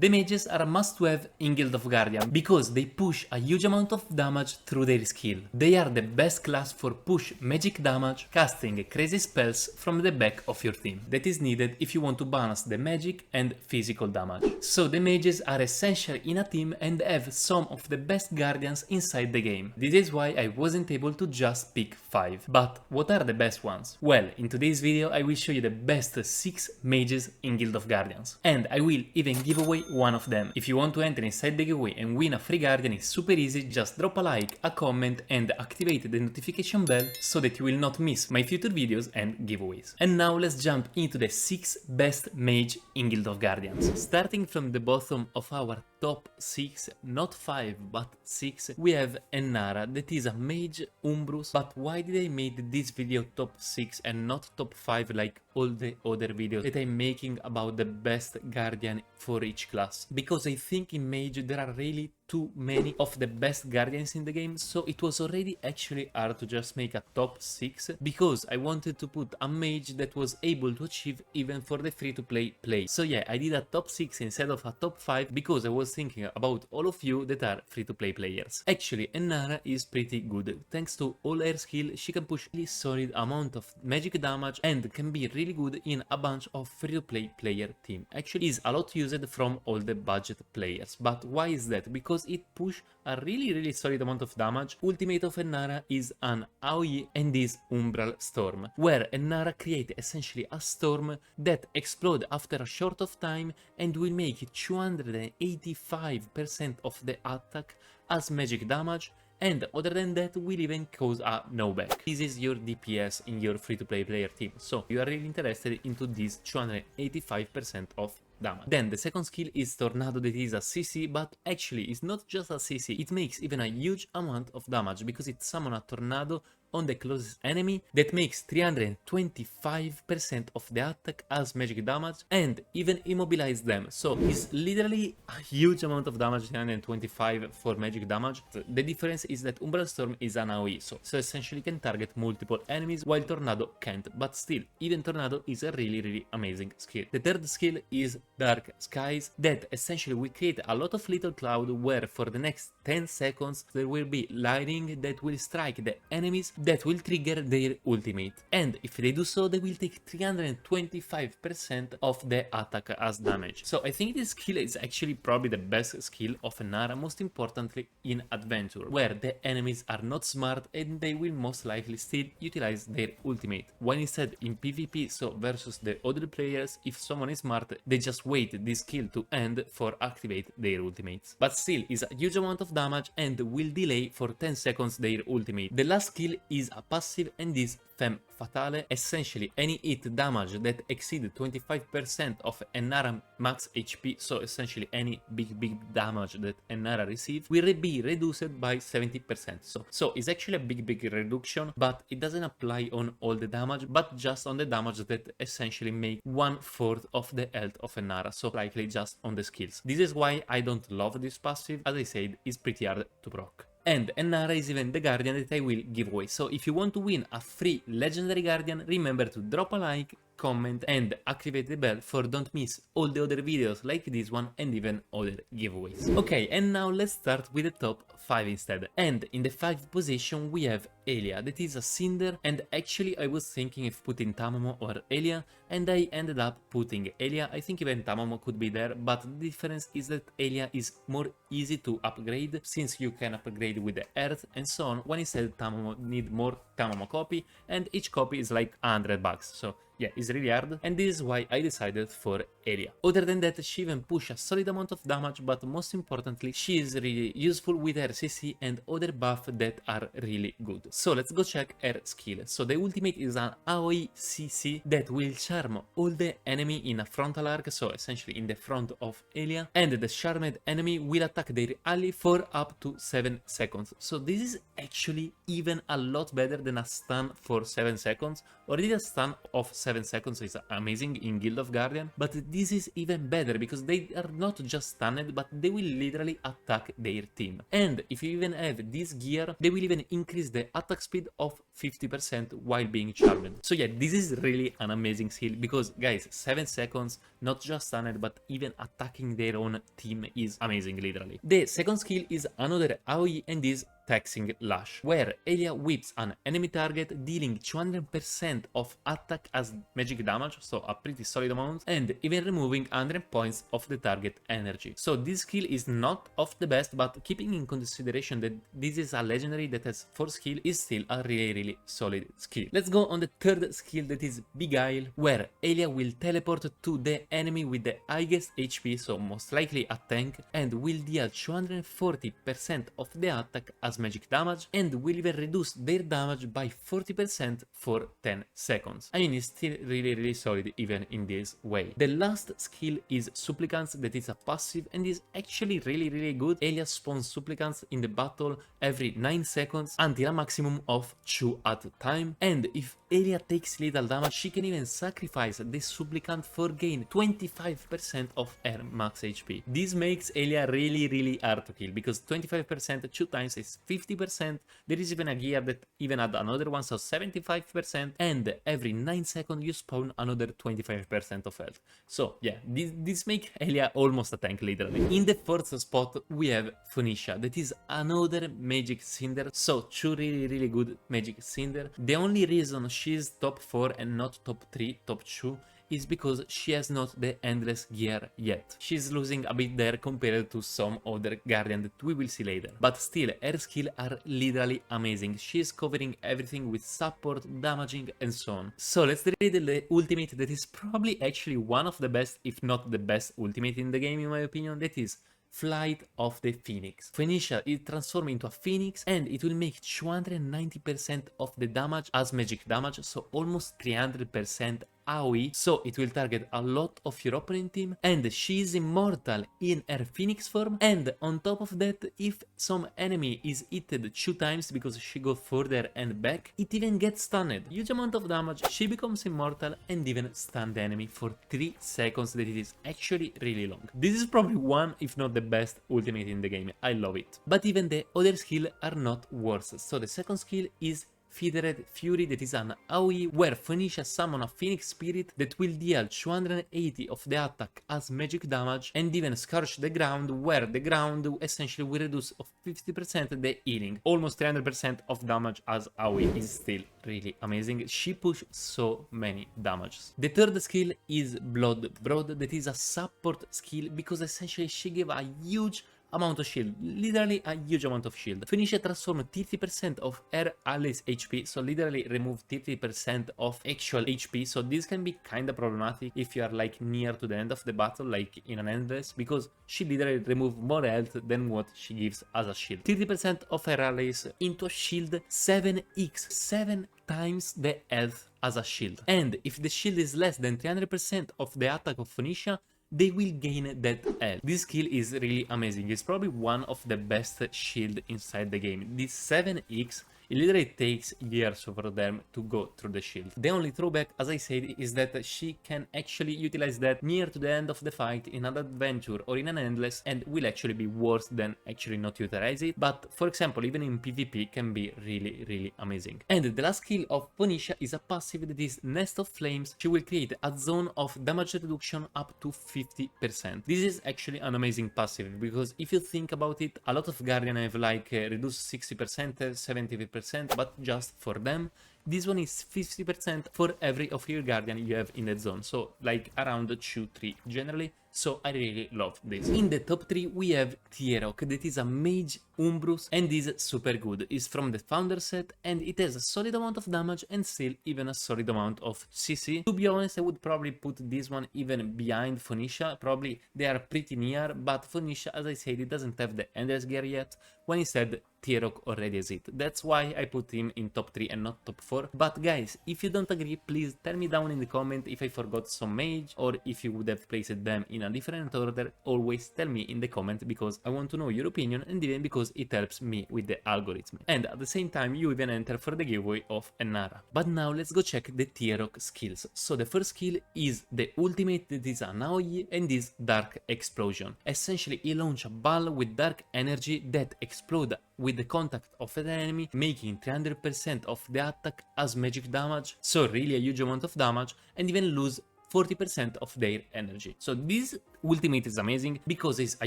The mages are a must-have in Guild of Guardian because they push a huge amount of damage through their skill. They are the best class for push magic damage, casting crazy spells from the back of your team. That is needed if you want to balance the magic and physical damage. So the mages are essential in a team and have some of the best guardians inside the game. This is why I wasn't able to just pick 5. But what are the best ones? Well, in today's video I will show you the best 6 mages in Guild of Guardians. And I will even give away one of them. If you want to enter inside the giveaway and win a free guardian, it's super easy, just drop a like, a comment and activate the notification bell so that you will not miss my future videos and giveaways. And now let's jump into the 6 best mage in Guild of Guardians. Starting from the bottom of our top 6, not 5 but 6, we have Ennara, that is a mage Umbrus. But why did I make this video top 6 and not top 5 like all the other videos that I'm making about the best guardian for each class? Because I think in mage there are really too many of the best guardians in the game, so it was already actually hard to just make a top 6 because I wanted to put a mage that was able to achieve even for the free-to-play play. So yeah, I did a top 6 instead of a top 5 because I was thinking about all of you that are free-to-play players. Actually, Ennara is pretty good. Thanks to all her skill, she can push really solid amount of magic damage and can be really good in a bunch of free-to-play player team. Actually is a lot used from all the budget players. But why is that? Because it push a really solid amount of damage. Ultimate of Ennara is an AoE and is Umbral Storm, where Ennara creates essentially a storm that explodes after a short of time and will make 285% of the attack as magic damage, and other than that will even cause a knockback. This is your DPS in your free-to-play player team, so you are really interested into this 285% of damage. Then the second skill is Tornado, that is a CC, but actually it's not just a CC, it makes even a huge amount of damage because it summons a tornado on the closest enemy that makes 325% of the attack as magic damage and even immobilize them. So it's literally a huge amount of damage, 325 for magic damage. The difference is that Umbral Storm is an AoE, so essentially can target multiple enemies while Tornado can't, but still, even Tornado is a really amazing skill. The third skill is Dark Skies, that essentially will create a lot of little cloud where for the next 10 seconds there will be lightning that will strike the enemies that will trigger their ultimate, and if they do so they will take 325% of the attack as damage. So I think this skill is actually probably the best skill of Ennara, most importantly in adventure, where the enemies are not smart and they will most likely still utilize their ultimate, when instead in PvP, so versus the other players, if someone is smart they just wait this skill to end for activate their ultimates. But still is a huge amount of damage and will delay for 10 seconds their ultimate. The last skill is a passive and is Femme Fatale. Essentially any hit damage that exceeds 25% of Ennara max HP, so essentially any big damage that Ennara receives will be reduced by 70%. So it's actually a big reduction, but it doesn't apply on all the damage, but just on the damage that essentially make 1/4 of the health of Ennara, so likely just on the skills. This is why I don't love this passive, as I said, it's pretty hard to proc. And Ennara is even the guardian that I will give away, so if you want to win a free legendary guardian, remember to drop a like, comment and activate the bell for don't miss all the other videos like this one and even other giveaways. Okay, and now let's start with the top 5 instead. And in the 5th position we have Elia, that is a Cinder, and actually I was thinking if putting Tamamo or Elia, and I ended up putting Elia. I think even Tamamo could be there, but the difference is that Elia is more easy to upgrade since you can upgrade with the earth and so on, when instead Tamamo need more Tamamo copy and each copy is like $100, so yeah, it's really hard, and this is why I decided for Elia. Other than that, she even push a solid amount of damage, but most importantly, she is really useful with her CC and other buff that are really good. So let's go check her skill. So the ultimate is an AoE CC that will charm all the enemy in a frontal arc, so essentially in the front of Elia, and the charmed enemy will attack their ally for up to 7 seconds. So this is actually even a lot better than a stun for 7 seconds. Already a stun of 7 seconds is amazing in Guild of Guardian, but this is even better because they are not just stunned, but they will literally attack their team. And if you even have this gear, they will even increase the attack speed of 50% while being charmed. So yeah, this is really an amazing skill because guys, 7 seconds, not just stunned, but even attacking their own team is amazing literally. The second skill is another AoE and is Taxing Lash, where Elia whips an enemy target, dealing 200% of attack as magic damage, so a pretty solid amount, and even removing 100 points of the target energy. So this skill is not of the best, but keeping in consideration that this is a legendary that has 4 skill is still a really solid skill. Let's go on the third skill, that is Beguile, where Elia will teleport to the enemy with the highest HP, so most likely a tank, and will deal 240% of the attack as magic damage, and will even reduce their damage by 40% for 10 seconds. I mean, it's still really solid even in this way. The last skill is Supplicants, that is a passive and is actually really good. Elia spawns Supplicants in the battle every 9 seconds until a maximum of 2 at a time, and if Elia takes little damage, she can even sacrifice the Supplicant for gain 25% of her max HP. This makes Elia really hard to kill because 25% 2 times is 50%. There is even a gear that even add another one, so 75%, and every 9 seconds you spawn another 25% of health. So yeah, this make Elia almost a tank literally. In the fourth spot we have Phoenicia, that is another magic cinder, so 2 really good magic cinder. The only reason she's top 4 and not top 3, top 2 is because she has not the endless gear yet. She's losing a bit there compared to some other Guardian that we will see later. But still, her skills are literally amazing. She's covering everything with support, damaging and so on. So let's read the ultimate that is probably actually one of the best, if not the best ultimate in the game in my opinion, that is Flight of the Phoenix. Phoenicia is transformed into a phoenix and it will make 290% of the damage as magic damage, so almost 300% AoE, so it will target a lot of your opponent team, and she is immortal in her phoenix form, and on top of that, if some enemy is hit 2 times because she goes further and back, it even gets stunned. Huge amount of damage, she becomes immortal and even stun the enemy for 3 seconds, that it is actually really long. This is probably one, if not the best ultimate in the game, I love it. But even the other skills are not worse, so the second skill is Feathered Fury, that is an AoE where Phoenicia summon a Phoenix Spirit that will deal 280 of the attack as magic damage and even scorch the ground, where the ground essentially will reduce of 50% the healing. Almost 300% of damage as AoE is still really amazing. She pushes so many damages. The third skill is Blood Broad, that is a support skill because essentially she gave a huge amount of shield, literally a huge amount of shield. Phoenicia transforms 30% of her allies HP, so literally remove 30% of actual HP, so this can be kinda problematic if you are like near to the end of the battle, like in an endless, because she literally removes more health than what she gives as a shield. 30% of her allies into a shield, 7x, 7 times the health as a shield. And if the shield is less than 300% of the attack of Phoenicia, they will gain that health. This skill is really amazing. It's probably one of the best shield inside the game. This 7x, it literally takes years for them to go through the shield. The only throwback, as I said, is that she can actually utilize that near to the end of the fight in an adventure or in an endless, and will actually be worse than actually not utilize it. But for example, even in PvP can be really amazing. And the last skill of Phoenicia is a passive that is Nest of Flames. She will create a zone of damage reduction up to 50%. This is actually an amazing passive because if you think about it, a lot of Guardian have like reduced 60%, 70%, but just for them. This one is 50% for every of your Guardian you have in that zone, so like around 2-3 generally, so I really love this. In the top 3 we have Tierok, that is a Mage Umbrus and is super good. It's from the Founder set and it has a solid amount of damage and still even a solid amount of CC. To be honest, I would probably put this one even behind Phoenicia, probably they are pretty near, but Phoenicia, as I said, it doesn't have the Endless gear yet, when instead Tierok already has it. That's why I put him in top 3 and not top 4. But guys, if you don't agree, please tell me down in the comment if I forgot some Mage or if you would have placed them in in a different order, always tell me in the comment because I want to know your opinion and even because it helps me with the algorithm. And at the same time you even enter for the giveaway of an Nara. But now let's go check the T-Rock skills. So the first skill is the ultimate, that is an AoE and is Dark Explosion. Essentially he launches a ball with dark energy that explodes with the contact of an enemy, making 300% of the attack as magic damage, so really a huge amount of damage, and even lose 40% of their energy. So this ultimate is amazing because it's a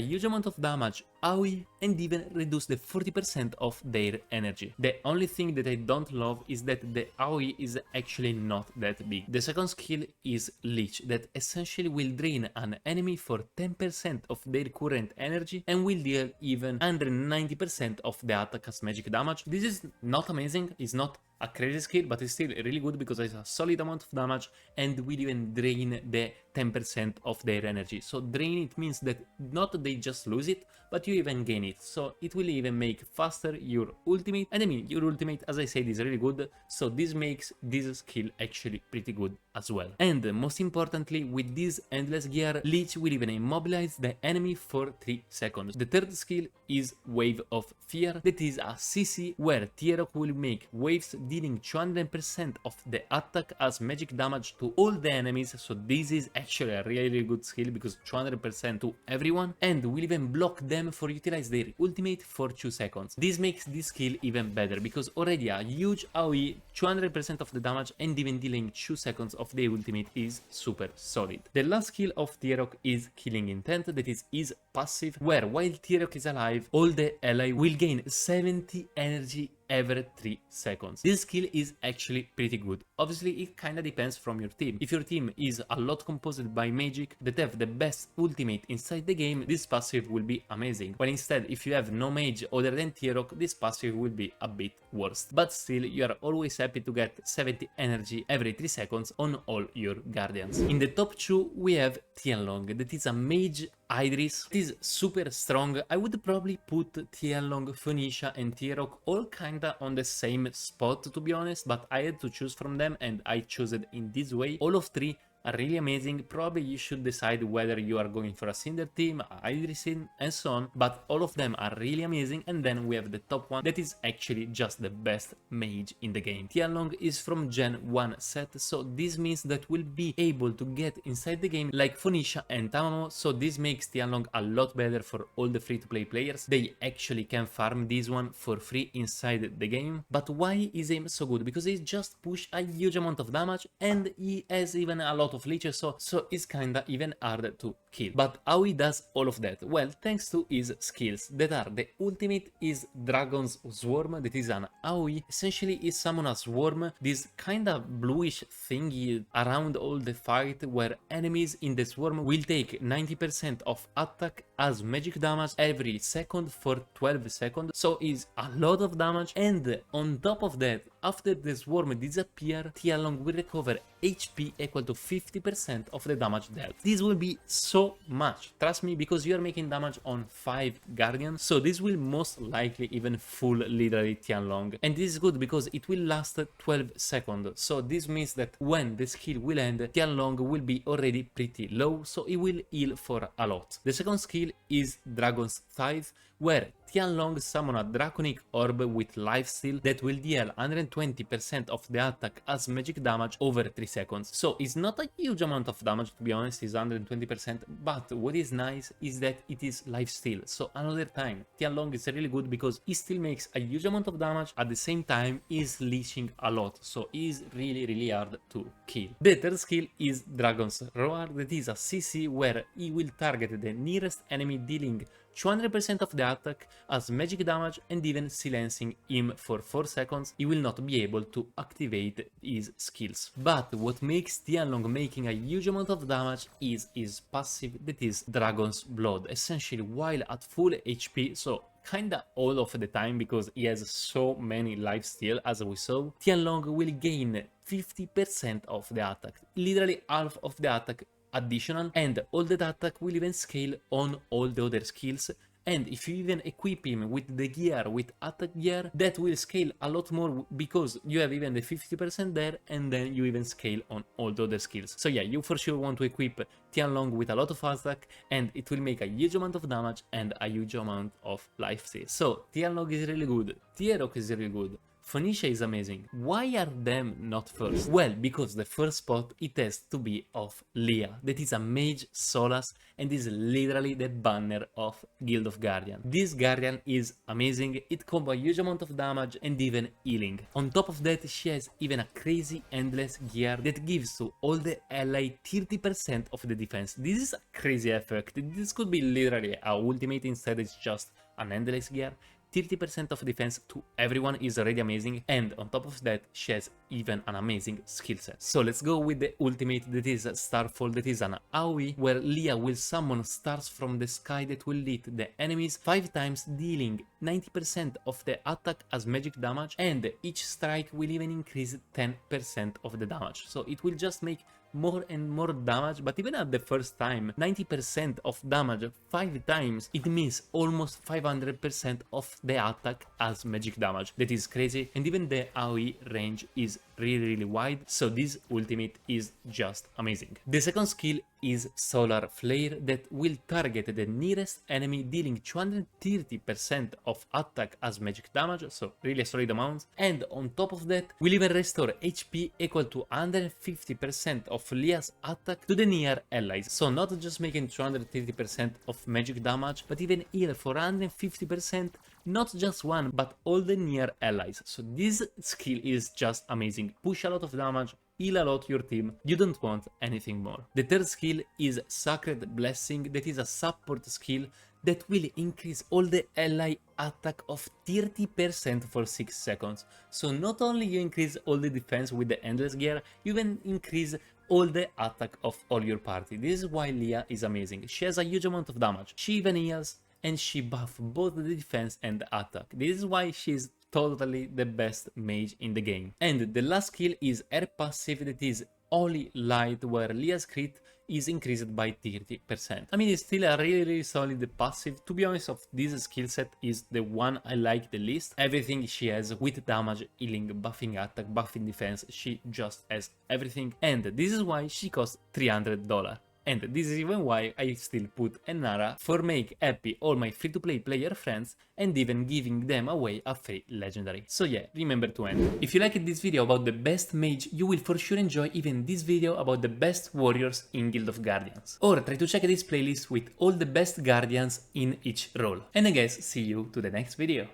huge amount of damage, AoE, and even reduce the 40% of their energy. The only thing that I don't love is that the AoE is actually not that big. The second skill is Leech, that essentially will drain an enemy for 10% of their current energy and will deal even 190% of the attack as magic damage. This is not amazing, it's not a crazy skill, but it's still really good because it's a solid amount of damage and will even drain the 10% of their energy. So drain it means that not they just lose it, but you even gain it. So it will even make faster your ultimate. And I mean, your ultimate, as I said, is really good. So this makes this skill actually pretty good as well. And most importantly, with this endless gear, Leech will even immobilize the enemy for 3 seconds. The third skill is Wave of Fear. That is a CC where T-Rock will make waves dealing 200% of the attack as magic damage to all the enemies. So this is actually a really good skill because 200% to everyone, and will even block them for utilize their ultimate for 2 seconds. This makes this skill even better because already a huge AoE, 200% of the damage, and even dealing 2 seconds of the ultimate is super solid. The last skill of T-Rock is Killing Intent, that is his passive, where while T-Rock is alive, all the ally will gain 70 energy every 3 seconds. This skill is actually pretty good. Obviously it kinda depends from your team. If your team is a lot composed by magic that have the best ultimate inside the game, this passive will be amazing. While instead if you have no mage other than T-Rock, this passive will be a bit worse. But still you are always happy to get 70 energy every 3 seconds on all your guardians. In the top 2 we have Tianlong, that is a mage Idris. It is super strong. I would probably put Tianlong, Phoenicia and T-Rock all kinda on the same spot to be honest, but I had to choose from them and I chose it in this way. All of 3 are really amazing. Probably you should decide whether you are going for a Cinder team, a Idrisin, and so on, but all of them are really amazing. And then we have the top one that is actually just the best mage in the game. Tianlong is from Gen 1 set, so this means that we'll be able to get inside the game like Phoenicia and Tamamo, so this makes Tianlong a lot better for all the free-to-play players. They actually can farm this one for free inside the game. But why is he so good? Because he just push a huge amount of damage and he has even a lot of leeches, so it's kinda even harder to kill. But how he does all of that? Well, thanks to his skills that are the ultimate is Dragon's Swarm, that is an AoE. Essentially he summon a swarm, this kinda bluish thingy around all the fight where enemies in the swarm will take 90% of attack as magic damage every second for 12 seconds, so is a lot of damage. And on top of that, after the swarm disappear, Tianlong will recover HP equal to 50% of the damage dealt. This will be so much, trust me, because you are making damage on 5 guardians, so this will most likely even full literally Tianlong. And this is good because it will last 12 seconds, so this means that when the skill will end, Tianlong will be already pretty low, so it will heal for a lot. The second skill is Dragon's Tithe, where Tianlong summon a Draconic Orb with lifesteal that will deal 120% of the attack as magic damage over 3 seconds. So it's not a huge amount of damage, to be honest, it's 120%, but what is nice is that it is lifesteal. So another time, Tianlong is really good because he still makes a huge amount of damage, at the same time is leeching a lot, so is really hard to kill. The third skill is Dragon's Roar, that is a CC where he will target the nearest enemy dealing 200% of the attack as magic damage and even silencing him for 4 seconds. He will not be able to activate his skills. But what makes Tianlong making a huge amount of damage is his passive, that is Dragon's Blood. Essentially while at full HP, so kinda all of the time because he has so many lifesteal as we saw, Tianlong will gain 50% of the attack, literally half of the attack additional, and all that attack will even scale on all the other skills and if you even equip him with the gear, with attack gear, that will scale a lot more because you have even the 50% there, and then you even scale on all the other skills. So yeah, you for sure want to equip Tianlong with a lot of attack, and it will make a huge amount of damage and a huge amount of lifesteal. So Tianlong is really good, Tierok is really good, Phoenicia is amazing. Why are them not first? Well, because the first spot it has to be of Leah, that is a mage Solas and is literally the banner of Guild of Guardian. This Guardian is amazing, it combo a huge amount of damage and even healing. On top of that, she has even a crazy endless gear that gives to all the ally 30% of the defense. This is a crazy effect. This could be literally a ultimate, instead it's just an endless gear. 30% of defense to everyone is already amazing, and on top of that she has even an amazing skill set. So let's go with the ultimate, that is Starfall, that is an AoE where Leah will summon stars from the sky that will hit the enemies 5 times, dealing 90% of the attack as magic damage, and each strike will even increase 10% of the damage. So it will just make more and more damage, but even at the first time, 90% of damage 5 times, it means almost 500% of the attack as magic damage. That is crazy, and even the AoE range is really wide, so this ultimate is just amazing. The second skill is Solar Flare, that will target the nearest enemy, dealing 230% of attack as magic damage, so really a solid amount, and on top of that will even restore HP equal to 150% of Leah's attack to the near allies, so not just making 230% of magic damage, but even heal for 150%, not just one, but all the near allies. So this skill is just amazing. Push a lot of damage, heal a lot your team, you don't want anything more. The third skill is Sacred Blessing, that is a support skill that will increase all the ally attack of 30% for 6 seconds. So not only you increase all the defense with the endless gear, you even increase all the attack of all your party. This is why Leah is amazing. She has a huge amount of damage, she even heals, and she buffs both the defense and the attack. This is why she's totally the best mage in the game. And the last skill is her passive, that is Holy Light, where Leah's crit is increased by 30%. I mean, it's still a really solid passive. To be honest, of this skill set is the one I like the least. Everything she has with damage, healing, buffing attack, buffing defense, she just has everything, and this is why she costs $300. And this is even why I still put Enara, for make happy all my free-to-play player friends and even giving them away a free legendary. So yeah, remember to end. If you liked this video about the best mage, you will for sure enjoy even this video about the best warriors in Guild of Guardians. Or try to check this playlist with all the best guardians in each role. And I guess see you to the next video.